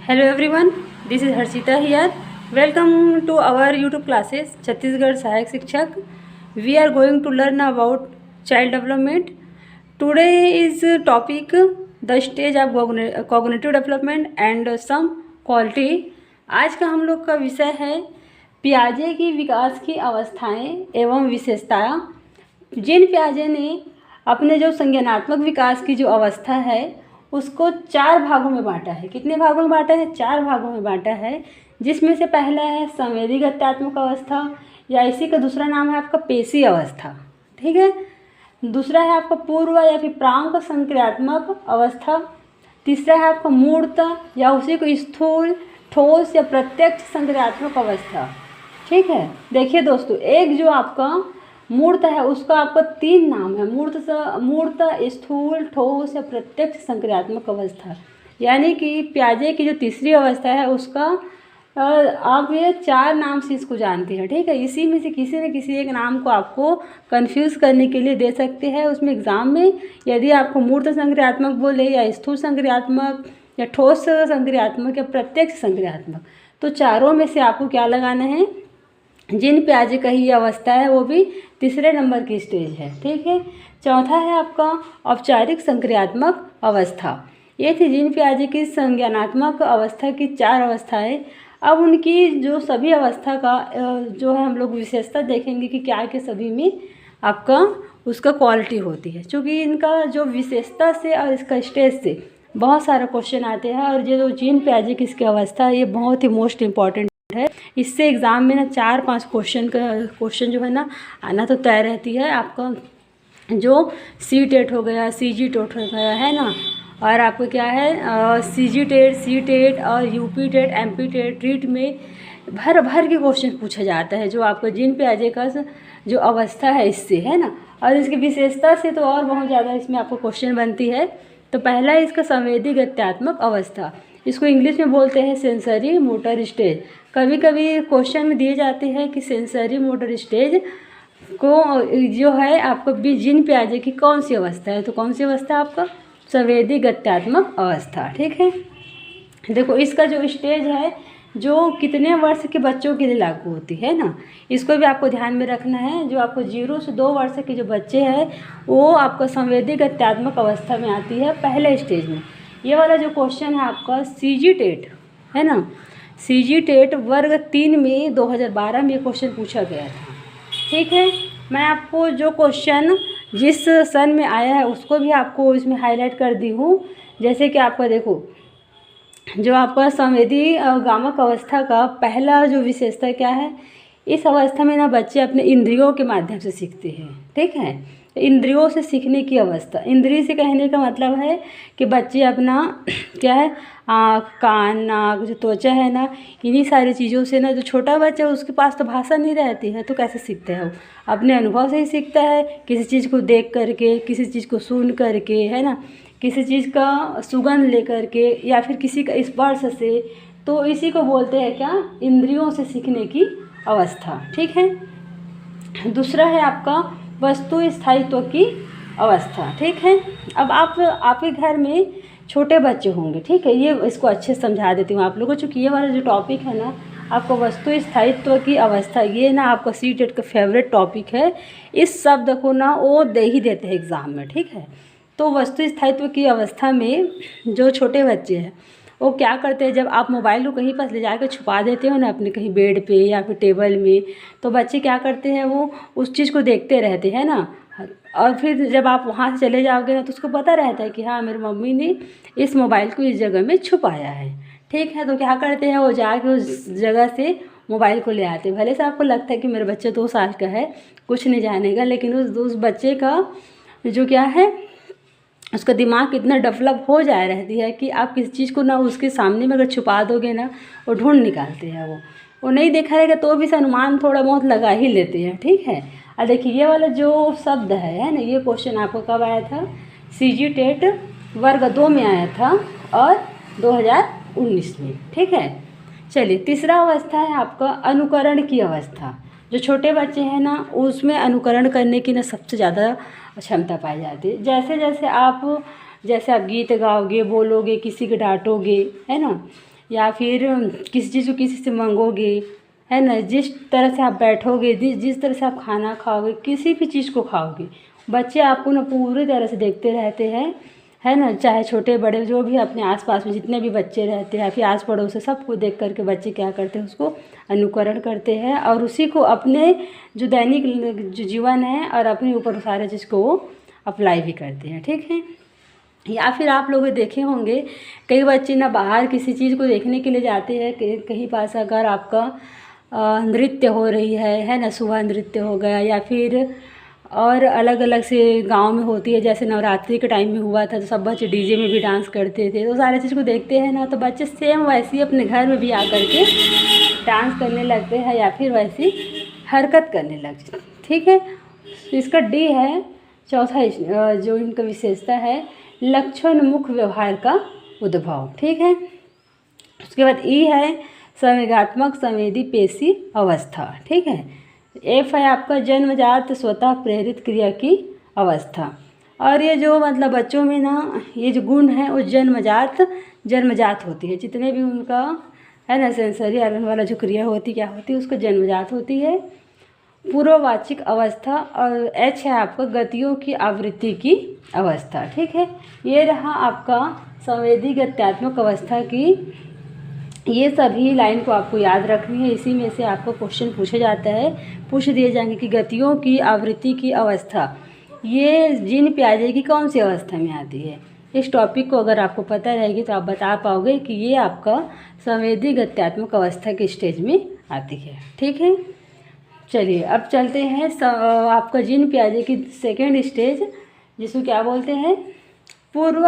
Hello everyone, this is Harshita here. Welcome to our YouTube classes Chhattisgarh Sahayak Shikshak. We are going to learn about child development. Today is topic the stage of cognitive development and some quality. आज का हम लोग का विषय है पियाजे की विकास की अवस्थाएं एवं विशेषताएं। जीन पियाजे ने अपने जो संज्ञानात्मक विकास की जो अवस्था है उसको 4 भागों में बांटा है। कितने भागों में बांटा है? 4 भागों में बांटा है, जिसमें से पहला है संवेदी गत्यात्मक अवस्था, या इसी का दूसरा नाम है आपका पेशी अवस्था। ठीक है। दूसरा है आपका पूर्व या फिर प्रांक संक्रियात्मक अवस्था। तीसरा है आपका मूर्त या उसी को स्थूल, ठोस या प्रत्यक्ष संक्रियात्मक अवस्था। ठीक है। देखिए दोस्तों, एक जो आपका मूर्त है उसका आपका 3 नाम है, मूर्त, स्थूल, ठोस या प्रत्यक्ष संक्रियात्मक अवस्था। यानी कि पियाजे की जो तीसरी अवस्था है उसका आप ये 4 नाम से इसको जानते हैं। ठीक है। इसी में से किसी न किसी एक नाम को आपको कंफ्यूज करने के लिए दे सकते हैं उसमें एग्ज़ाम में। यदि आपको मूर्त संक्रियात्मक बोले या स्थूल संक्रियात्मक या ठोस संक्रियात्मक या प्रत्यक्ष संक्रियात्मक, तो चारों में से आपको क्या लगाना है? जीन पियाजे का ही अवस्था है, वो भी तीसरे नंबर की स्टेज है। ठीक है। चौथा है आपका औपचारिक संक्रियात्मक अवस्था। ये थी जीन पियाजे की संज्ञानात्मक अवस्था की 4 अवस्थाएं। अब उनकी जो सभी अवस्था का जो है हम लोग विशेषता देखेंगे कि क्या के सभी में आपका उसका क्वालिटी होती है। क्योंकि इनका जो विशेषता से और इसका स्टेज से बहुत सारे क्वेश्चन आते हैं, और ये जो जीन पियाजे की इसकी अवस्था है ये बहुत ही मोस्ट इम्पॉर्टेंट है। इससे एग्ज़ाम में ना 4-5 क्वेश्चन जो है ना आना तो तय रहती है। आपका जो सी टेट हो गया, सी जी टेट हो गया है ना, और आपको क्या है C G TET, C TET और यूपी टेट, एमपी टेट, ट्रीट में भर भर के क्वेश्चन पूछा जाता है जो आपको जीन पियाजे का जो अवस्था है इससे, है ना। और इसकी विशेषता से तो और बहुत ज़्यादा इसमें आपको क्वेश्चन बनती है। तो पहला है इसका संवेदी गत्यात्मक अवस्था, इसको इंग्लिश में बोलते हैं सेंसरी मोटर स्टेज। कभी कभी क्वेश्चन में दिए जाते हैं कि सेंसरी मोटर स्टेज को जो है आपको भी जीन पियाजे की कौन सी अवस्था है, तो कौन सी अवस्था आपका संवेदी गत्यात्मक अवस्था। ठीक है। देखो, इसका जो स्टेज है जो कितने वर्ष के बच्चों के लिए लागू होती है ना, इसको भी आपको ध्यान में रखना है। जो आपको 0 से 2 वर्ष के जो बच्चे हैं वो आपका संवेदी गत्यात्मक अवस्था में आती है पहले स्टेज में। ये वाला जो क्वेश्चन है आपका सीजी टेट है ना, सीजी टेट वर्ग 3 में 2012 में ये क्वेश्चन पूछा गया था। ठीक है। मैं आपको जो क्वेश्चन जिस सन में आया है उसको भी आपको इसमें हाईलाइट कर दी हूँ। जैसे कि आपका देखो, जो आपका संवेदी गामक अवस्था का पहला जो विशेषता क्या है, इस अवस्था में ना बच्चे अपने इंद्रियों के माध्यम से सीखते हैं। ठीक है। इंद्रियों से सीखने की अवस्था, इंद्रिय से कहने का मतलब है कि बच्चे अपना क्या है आँख, कान, नाक, जो त्वचा है ना, इन्हीं सारी चीज़ों से ना, जो छोटा बच्चा उसके पास तो भाषा नहीं रहती है तो कैसे सीखता है? वो अपने अनुभव से ही सीखता है, किसी चीज़ को देख करके, किसी चीज़ को सुन करके, है ना, किसी चीज़ का सुगंध ले करके, या फिर किसी का स्पर्श से। तो इसी को बोलते हैं क्या? इंद्रियों से सीखने की अवस्था। ठीक है। दूसरा है आपका वस्तु स्थायित्व की अवस्था। ठीक है। अब आपके घर में छोटे बच्चे होंगे। ठीक है। ये इसको अच्छे से समझा देती हूँ आप लोगों को, चूँकि ये वाला जो टॉपिक है ना आपको वस्तु स्थायित्व की अवस्था, ये ना आपका सी टेट का फेवरेट टॉपिक है। इस शब्द को ना वो दे ही देते हैं एग्ज़ाम में। ठीक है। तो वस्तु स्थायित्व की अवस्था में जो छोटे बच्चे हैं वो क्या करते हैं, जब आप मोबाइल को कहीं पर ले जाकर छुपा देते हो ना अपने कहीं बेड पे या फिर टेबल में, तो बच्चे क्या करते हैं वो उस चीज़ को देखते रहते हैं ना। और फिर जब आप वहाँ से चले जाओगे ना तो उसको पता रहता है कि हाँ मेरी मम्मी ने इस मोबाइल को इस जगह में छुपाया है। ठीक है। तो क्या करते हैं वो जाके उस जगह से मोबाइल को ले आते हैं। भले से आपको लगता है कि मेरा बच्चा 2 साल का है, कुछ नहीं जानेगा, लेकिन उस बच्चे का जो क्या है उसका दिमाग कितना डेवलप हो जा रहती है कि आप किसी चीज़ को ना उसके सामने में अगर छुपा दोगे ना वो ढूंढ निकालते हैं। वो नहीं देखा रहेगा तो भी अनुमान थोड़ा बहुत लगा ही लेते हैं। ठीक है। और देखिए ये वाला जो शब्द है ना, ये क्वेश्चन आपको कब आया था? सीजी टेट वर्ग 2 में आया था और 2019 में। ठीक है। चलिए, तीसरा अवस्था है आपका अनुकरण की अवस्था। जो छोटे बच्चे हैं ना उसमें अनुकरण करने की ना सबसे ज़्यादा क्षमता पाई जाती है। जैसे आप गीत गाओगे, बोलोगे, किसी को डांटोगे, है ना, या फिर किसी चीज़ को किसी से मांगोगे, है ना, जिस तरह से आप बैठोगे, जिस तरह से आप खाना खाओगे, किसी भी चीज़ को खाओगे, बच्चे आपको ना पूरी तरह से देखते रहते हैं, है ना। चाहे छोटे बड़े जो भी अपने आसपास में जितने भी बच्चे रहते हैं, फिर आस पड़ोस से सबको देख करके बच्चे क्या करते हैं, उसको अनुकरण करते हैं और उसी को अपने जो दैनिक जो जीवन है और अपने ऊपर सारे चीज़ को वो अप्लाई भी करते हैं, ठीक है। या फिर आप लोग देखे होंगे कई बच्चे ना बाहर किसी चीज़ को देखने के लिए जाते हैं, कहीं पास अगर आपका नृत्य हो रही है ना, सुबह नृत्य हो गया या फिर और अलग अलग से गांव में होती है, जैसे नवरात्रि के टाइम में हुआ था तो सब बच्चे डीजे में भी डांस करते थे, तो सारे चीज़ को देखते हैं ना, तो बच्चे सेम वैसे ही अपने घर में भी आकर के डांस करने लगते हैं या फिर वैसी हरकत करने लगते, ठीक है। तो इसका डी है चौथा जो इनका विशेषता है, लक्षणोन्मुख व्यवहार का उद्भव, ठीक है। उसके बाद ई है संवेगात्मक संवेदी पेशी अवस्था, ठीक है। एफ है आपका जन्मजात स्वतः प्रेरित क्रिया की अवस्था, और ये जो मतलब बच्चों में ना ये जो गुण है वो जन्मजात होती है, जितने भी उनका है ना सेंसरी ऑर्गन वाला जो क्रिया होती क्या होती है उसको जन्मजात होती है। पूर्ववाचिक अवस्था, और एच है आपका गतियों की आवृत्ति की अवस्था, ठीक है। ये रहा आपका संवेदी गत्यात्मक अवस्था की, ये सभी लाइन को आपको याद रखनी है, इसी में से आपको क्वेश्चन पूछा जाता है, पूछ दिए जाएंगे कि गतियों की आवृत्ति की अवस्था ये जीन पियाजे की कौन सी अवस्था में आती है। इस टॉपिक को अगर आपको पता रहेगी तो आप बता पाओगे कि ये आपका संवेदी गत्यात्मक अवस्था के स्टेज में आती है, ठीक है। चलिए अब चलते हैं आपका जीन पियाजे की सेकेंड स्टेज, जिसको क्या बोलते हैं, पूर्व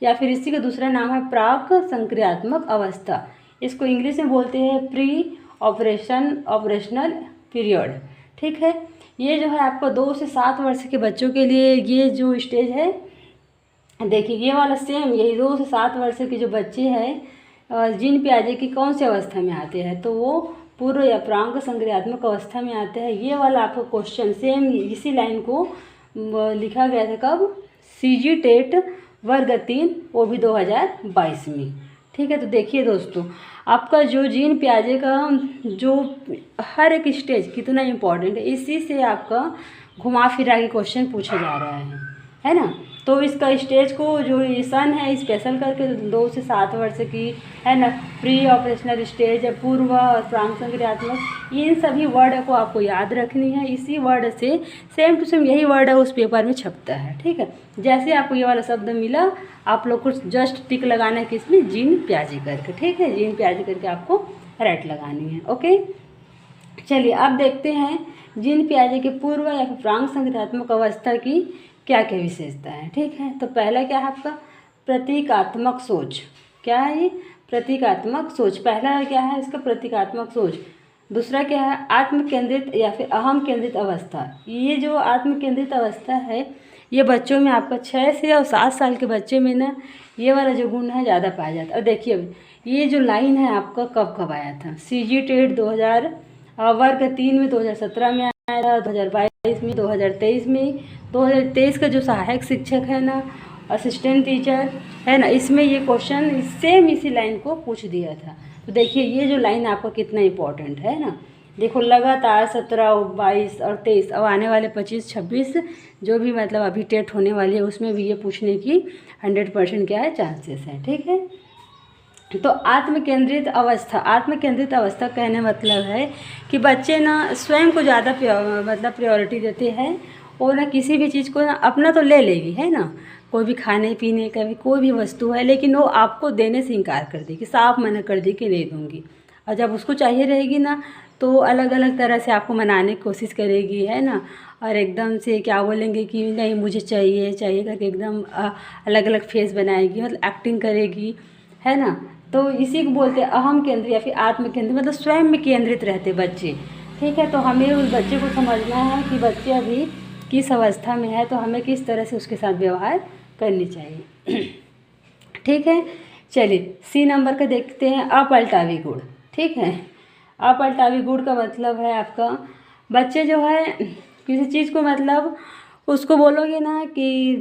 या फिर इसी का दूसरा नाम है प्राक संक्रियात्मक अवस्था। इसको इंग्लिश में बोलते हैं प्री ऑपरेशनल पीरियड, ठीक है। ये जो है आपको 2 से 7 वर्ष के बच्चों के लिए ये जो स्टेज है, देखिए ये वाला सेम यही 2 से 7 वर्ष के जो बच्चे हैं जीन पियाजे की कौन सी अवस्था में आते हैं, तो वो पूर्व या प्राक संक्रियात्मक अवस्था में आते हैं। ये वाला आपको क्वेश्चन सेम इसी लाइन को लिखा गया था कब, CG टेट वर्ग 3, वो भी 2022 में, ठीक है। तो देखिए दोस्तों, आपका जो जीन पियाजे का जो हर एक स्टेज कितना इम्पोर्टेंट है, इसी से आपका घुमा फिरा के क्वेश्चन पूछा जा रहा है ना। तो इसका स्टेज को जो ये सन है स्पेशल करके 2 से 7 वर्ष की, है ना, प्री ऑपरेशनल स्टेज, पूर्व और प्राक संक्रियात्मक, इन सभी वर्ड को आपको याद रखनी है। इसी वर्ड से सेम टू सेम यही वर्ड है उस पेपर में छपता है, ठीक है। जैसे आपको ये वाला शब्द मिला, आप लोग को जस्ट टिक लगाना है किसमें, जीन पियाजे करके, ठीक है। जीन पियाजे करके आपको राइट लगानी है, ओके। चलिए अब देखते हैं जीन पियाजे के पूर्व या फिर प्राक संक्रियात्मक अवस्था की क्या क्या विशेषता है, ठीक है। तो पहला क्या है आपका प्रतीकात्मक सोच, क्या है ये, प्रतीकात्मक सोच। पहला क्या है इसका, प्रतीकात्मक सोच। दूसरा क्या है, आत्म केंद्रित या फिर अहम केंद्रित अवस्था। ये जो आत्म केंद्रित अवस्था है ये बच्चों में आपका 6 से और 7 साल के बच्चे में ना ये वाला जो गुण है ज़्यादा पाया जाता है। और देखिए अब ये जो लाइन है आपका कब कब आया था, CG टेट 2000 वर्ग 3 में 2017 में आया था, 2022 में, 2023 में। 2023 का जो सहायक शिक्षक है ना, असिस्टेंट टीचर है ना, इसमें ये क्वेश्चन सेम इसी लाइन को पूछ दिया था। तो देखिए ये जो लाइन आपका कितना इम्पोर्टेंट है ना, देखो लगातार 17, 22 और 23, अब आने वाले 25, 26 जो भी मतलब अभी टेट होने वाली है उसमें भी ये पूछने की 100% क्या है, चांसेस है, ठीक है। तो आत्म केंद्रित अवस्था कहने मतलब है कि बच्चे ना स्वयं को ज़्यादा मतलब प्रायोरिटी देते हैं, और ना किसी भी चीज़ को ना अपना तो ले लेगी, है ना, कोई भी खाने पीने का भी कोई भी वस्तु है, लेकिन वो आपको देने से इनकार कर देगी, साफ मना कर देगी कि नहीं दूँगी। और जब उसको चाहिए रहेगी ना तो अलग अलग तरह से आपको मनाने की कोशिश करेगी, है ना, और एकदम से क्या बोलेंगे कि नहीं मुझे चाहिए करके एकदम अलग अलग फेस बनाएगी, मतलब एक्टिंग करेगी, है ना। तो इसी को बोलते हैं अहम केंद्रित या फिर आत्म केंद्रित, मतलब स्वयं में केंद्रित रहते बच्चे, ठीक है। तो हमें उस बच्चे को समझना है कि बच्चे अभी किस अवस्था में है, तो हमें किस तरह से उसके साथ व्यवहार करनी चाहिए, ठीक है। चलिए C नंबर का देखते हैं, अपलटावी गुण, ठीक है। अपलटावी गुण का मतलब है आपका बच्चे जो है किसी चीज़ को मतलब उसको बोलोगे ना कि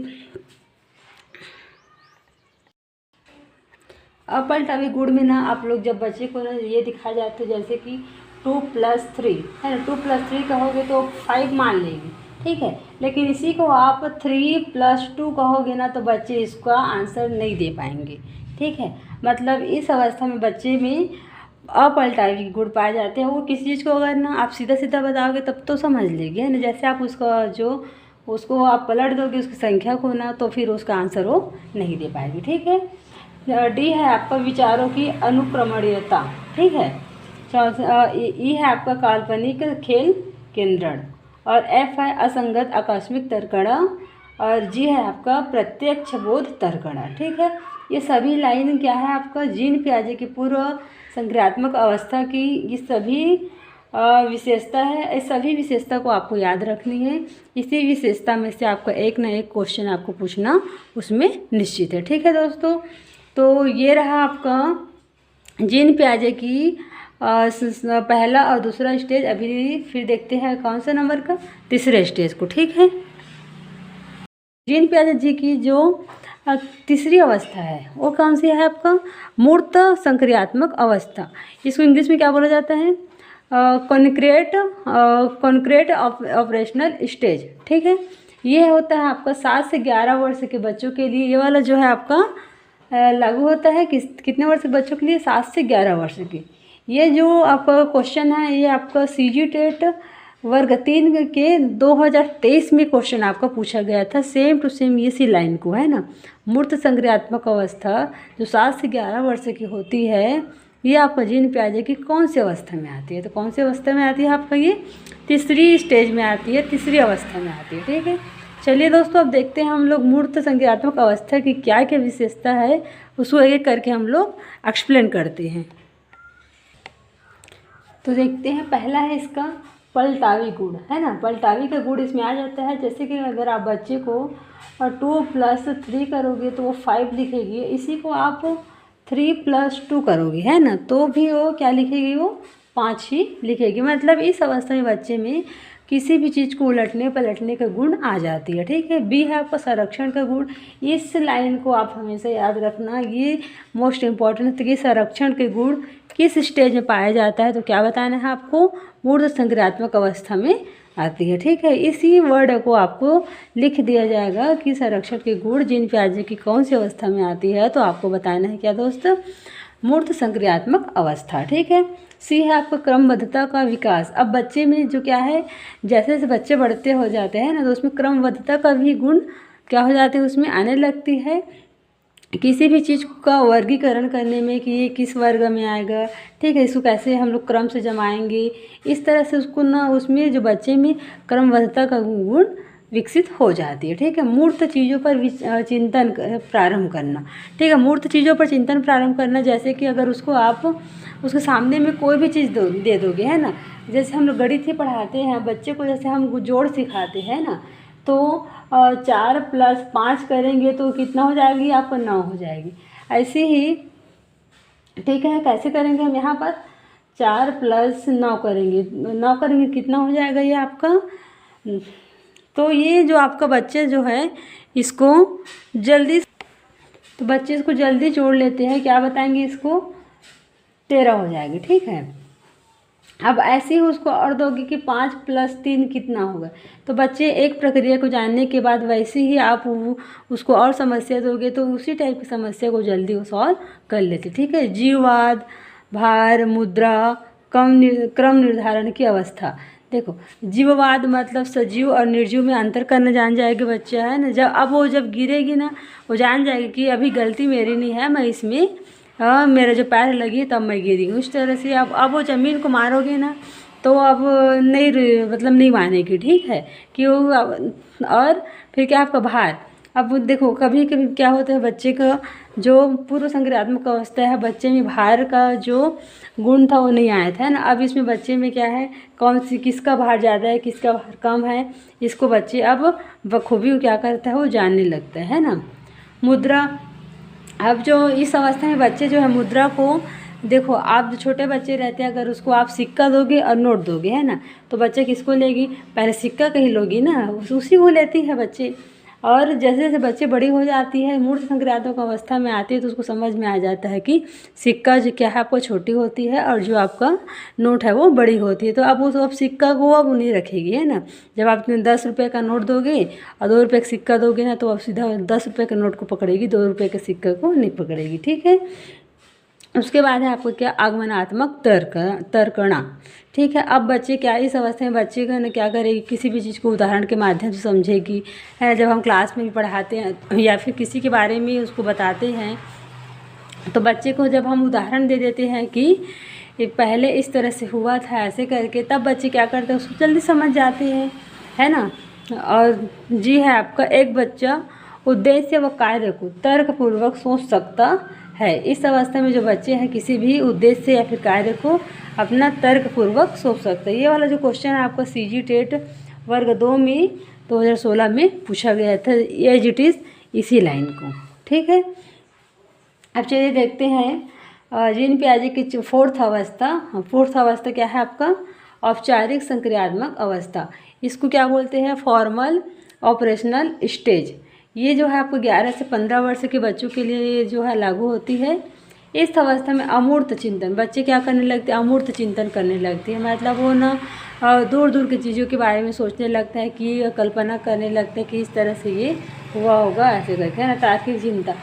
अपलटावी गुण में ना आप लोग जब बच्चे को ना ये दिखाया जाता है जैसे कि 2+3 है ना, 2+3 कहोगे तो 5 मान लेगी, ठीक है। लेकिन इसी को आप 3+2 कहोगे ना तो बच्चे इसका आंसर नहीं दे पाएंगे, ठीक है। मतलब इस अवस्था में बच्चे में अपलटावी गुण पाए जाते हैं। वो किसी चीज़ को अगर ना आप सीधा सीधा बताओगे तब तो समझ लेगी, है ना। जैसे आप उसको आप पलट दोगे उसकी संख्या को ना, तो फिर उसका आंसर वो नहीं दे पाएगी, ठीक है। डी है आपका विचारों की अनुक्रमणीयता, ठीक है। ई है आपका काल्पनिक खेल केंद्रण, और एफ है असंगत आकस्मिक तर्कणा, और जी है आपका प्रत्यक्ष बोध तर्कणा, ठीक है। ये सभी लाइन क्या है आपका जीन पियाजे की पूर्व संक्रियात्मक अवस्था की ये सभी विशेषता है। इस सभी विशेषता को आपको याद रखनी है। इसी विशेषता में से आपका एक ना एक क्वेश्चन आपको पूछना उसमें निश्चित है, ठीक है दोस्तों। तो ये रहा आपका जीन पियाजे की पहला और दूसरा स्टेज। अभी फिर देखते हैं कौन सा नंबर का, तीसरे स्टेज को, ठीक है। जीन पियाजे जी की जो तीसरी अवस्था है वो कौन सी है आपका, मूर्त संक्रियात्मक अवस्था। इसको इंग्लिश में क्या बोला जाता है, कॉन्क्रीट ऑपरेशनल स्टेज, ठीक है। ये होता है आपका 7 से 11 वर्ष के बच्चों के लिए। ये वाला जो है आपका लागू होता है कितने वर्ष के बच्चों के लिए, 7 से 11 वर्ष के। ये जो आपका क्वेश्चन है ये आपका सीजी टेट वर्ग 3 के 2023 में क्वेश्चन आपका पूछा गया था, सेम टू सेम इसी लाइन को, है ना। मूर्त संक्रियात्मक अवस्था जो 7 से 11 वर्ष की होती है, ये आपका जीन पियाजे की कौन सी अवस्था में आती है, तो कौन सी अवस्था में आती है आपका, ये तीसरी स्टेज में आती है, तीसरी अवस्था में आती है, ठीक है। चलिए दोस्तों, अब देखते हैं हम लोग मूर्त संक्रियात्मक अवस्था की क्या क्या विशेषता है, उसको एक एक करके हम लोग एक्सप्लेन करते हैं। तो देखते हैं, पहला है इसका पलटावी गुण, है ना। पलटावी का गुण इसमें आ जाता है, जैसे कि अगर आप बच्चे को 2+3 करोगे तो वो 5 लिखेगी, इसी को आप 3+2 करोगे, है ना, तो भी वो क्या लिखेगी, वो 5 ही लिखेगी। मतलब इस अवस्था में बच्चे में किसी भी चीज़ को उलटने पलटने का गुण आ जाती है, ठीक है। बी है आपका संरक्षण का गुण। इस लाइन को आप हमेशा याद रखना, ये मोस्ट इम्पॉर्टेंट है कि संरक्षण के गुण किस स्टेज में पाया जाता है, तो क्या बताना है आपको, मूर्त संक्रियात्मक अवस्था में आती है, ठीक है। इसी वर्ड को आपको लिख दिया जाएगा कि संरक्षण के गुण जीन पियाजे की कौन सी अवस्था में आती है, तो आपको बताना है क्या दोस्त, मूर्त संक्रियात्मक अवस्था, ठीक है। सी है आपका क्रमबद्धता का विकास। अब बच्चे में जो क्या है, जैसे जैसे बच्चे बढ़ते हो जाते हैं ना, तो उसमें क्रमबद्धता का भी गुण क्या हो जाते हैं, उसमें आने लगती है। किसी भी चीज़ का वर्गीकरण करने में कि ये किस वर्ग में आएगा, ठीक है, इसको कैसे हम लोग क्रम से जमाएंगे, इस तरह से उसको ना उसमें जो बच्चे में क्रमबद्धता का गुण विकसित हो जाती है, ठीक है। मूर्त चीज़ों पर चिंतन प्रारंभ करना, ठीक है। मूर्त चीज़ों पर चिंतन प्रारंभ करना, जैसे कि अगर उसको आप उसके सामने में कोई भी चीज़ दे दोगे, है ना। जैसे हम लोग गणित ही पढ़ाते हैं बच्चे को, जैसे हम जोड़ सिखाते हैं ना, तो 4+5 करेंगे तो कितना हो जाएगी आपको, 9 हो जाएगी। ऐसे ही, ठीक है, कैसे करेंगे हम यहाँ पर 4+9 करेंगे, 9 करेंगे कितना हो जाएगा ये आपका। तो ये जो आपका बच्चे जो है इसको जल्दी, तो बच्चे इसको जल्दी जोड़ लेते हैं, क्या बताएंगे, इसको 13 हो जाएगी, ठीक है। अब ऐसे ही उसको और दोगे कि 5+3 कितना होगा, तो बच्चे एक प्रक्रिया को जानने के बाद वैसे ही आप उसको और समस्या दोगे तो उसी टाइप की समस्या को जल्दी वो सॉल्व कर लेते, ठीक है। जीववाद, भार, मुद्रा, क्रम निर्धारण की अवस्था। देखो, जीववाद मतलब सजीव और निर्जीव में अंतर करना जान जाएगी बच्चा, है ना। जब गिरेगी ना, वो जान जाएगी कि अभी गलती मेरी नहीं है, मैं इसमें मेरा जो पैर लगी तब मैं गिरी। उस तरह से अब वो ज़मीन को मारोगे ना तो अब नहीं मानेगी, ठीक है, कि वो और फिर क्या आपका भार। अब देखो, कभी कभी क्या होता है, बच्चे का जो पूर्व संक्रियात्मक अवस्था है, बच्चे में भार का जो गुण था वो नहीं आया था, है ना। अब इसमें बच्चे में क्या है, किसका भार ज़्यादा है, किसका भार कम है, इसको बच्चे अब बखूबी क्या करता है, वो जानने लगता है ना। मुद्रा, अब जो इस अवस्था में बच्चे जो है मुद्रा को, देखो आप जो छोटे बच्चे रहते हैं, अगर उसको आप सिक्का दोगे और नोट दोगे, है ना, तो बच्चे किसको लेगी, पहले सिक्का कहीं लोगी ना, उसी को लेती है बच्चे। और जैसे जैसे बच्चे बड़ी हो जाती है, मूर्त संक्रियात्मक अवस्था में आती है, तो उसको समझ में आ जाता है कि सिक्का जो क्या है आपको छोटी होती है और जो आपका नोट है वो बड़ी होती है। तो अब उस अब सिक्का को अब नहीं रखेगी, है ना। जब आप 10 रुपये का नोट दोगे और 2 रुपये का सिक्का दोगे ना, तो अब सीधा 10 रुपये के नोट को पकड़ेगी, 2 रुपये के सिक्के को नहीं पकड़ेगी, ठीक है। उसके बाद है आपको क्या, आगमनात्मक तर्कणा, ठीक है। अब बच्चे क्या, इस अवस्था में बच्चे का ना क्या करेगी, किसी भी चीज़ को उदाहरण के माध्यम से समझेगी, है। जब हम क्लास में भी पढ़ाते हैं या फिर किसी के बारे में उसको बताते हैं, तो बच्चे को जब हम उदाहरण दे देते हैं कि ये पहले इस तरह से हुआ था ऐसे करके, तब बच्चे क्या करते हैं, उसको जल्दी समझ जाते हैं, है ना। और जी है, आपका एक बच्चा उद्देश्य व कार्य को तर्कपूर्वक सोच सकता है। इस अवस्था में जो बच्चे हैं किसी भी उद्देश्य या फिर कार्य को अपना तर्कपूर्वक सोच सकते हैं। ये वाला जो क्वेश्चन है आपका CG टेट वर्ग 2 में 2016 में पूछा गया था, एज इट इज़ इसी लाइन को, ठीक है। अब चलिए देखते हैं जीन पियाजे की फोर्थ अवस्था क्या है आपका, औपचारिक संक्रियात्मक अवस्था। इसको क्या बोलते हैं, फॉर्मल ऑपरेशनल स्टेज। ये जो है आपको 11 से 15 वर्ष के बच्चों के लिए जो है लागू होती है। इस अवस्था में अमूर्त चिंतन, बच्चे क्या करने लगते हैं, अमूर्त चिंतन करने लगते हैं। मतलब वो ना दूर दूर की चीज़ों के बारे में सोचने लगता है, कि कल्पना करने लगते हैं कि इस तरह से ये हुआ होगा, ऐसे करके, है ना। तार्किक चिंता,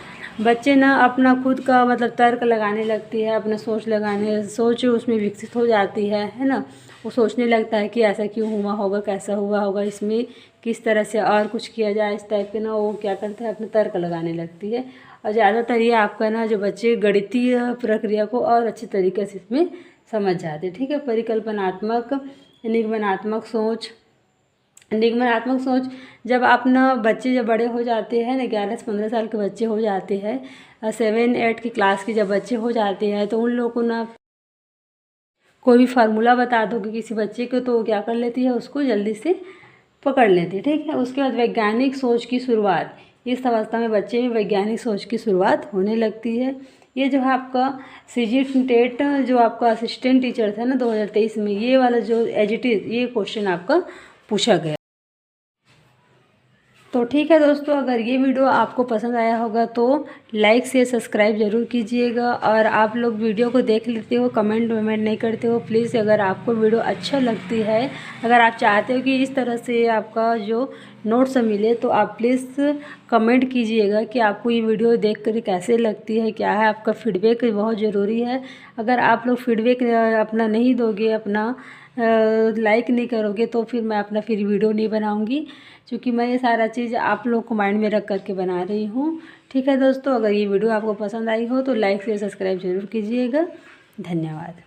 बच्चे ना अपना खुद का मतलब तर्क लगाने लगती है, अपना सोच उसमें विकसित हो जाती है ना। वो सोचने लगता है कि ऐसा क्यों हुआ होगा, कैसा हुआ होगा, इसमें किस तरह से और कुछ किया जाए, इस टाइप के ना वो क्या करता है, अपना तर्क लगाने लगती है। और ज़्यादातर ये आपका ना जो बच्चे गणितीय प्रक्रिया को और अच्छे तरीके से इसमें समझ जाते हैं, ठीक है। परिकल्पनात्मक निगमनात्मक सोच, जब अपना बच्चे जब बड़े हो जाते हैं ना, 11 से 15 साल के बच्चे हो जाते हैं, 7-8 की क्लास के जब बच्चे हो जाते हैं, तो उन लोगों को ना कोई भी फार्मूला बता दोगे किसी बच्चे को, तो वो क्या कर लेती है, उसको जल्दी से पकड़ लेती है, ठीक है। उसके बाद वैज्ञानिक सोच की शुरुआत, इस अवस्था में बच्चे में वैज्ञानिक सोच की शुरुआत होने लगती है। ये जो है आपका CG टेट जो आपका असिस्टेंट टीचर था ना 2023 में, ये वाला जो एज इट इज़ ये क्वेश्चन आपका पूछा गया। तो ठीक है दोस्तों, अगर ये वीडियो आपको पसंद आया होगा तो लाइक से सब्सक्राइब ज़रूर कीजिएगा। और आप लोग वीडियो को देख लेते हो, कमेंट वमेंट नहीं करते हो, प्लीज़ अगर आपको वीडियो अच्छा लगती है, अगर आप चाहते हो कि इस तरह से आपका जो नोट्स मिले, तो आप प्लीज़ कमेंट कीजिएगा कि आपको ये वीडियो देख कर कैसे लगती है, क्या है। आपका फीडबैक बहुत ज़रूरी है। अगर आप लोग फीडबैक अपना नहीं दोगे, अपना लाइक नहीं करोगे, तो फिर मैं अपना फिर वीडियो नहीं बनाऊंगी, क्योंकि मैं ये सारा चीज़ आप लोग को माइंड में रख करके बना रही हूँ, ठीक है दोस्तों। अगर ये वीडियो आपको पसंद आई हो तो लाइक शेयर सब्सक्राइब ज़रूर कीजिएगा। धन्यवाद।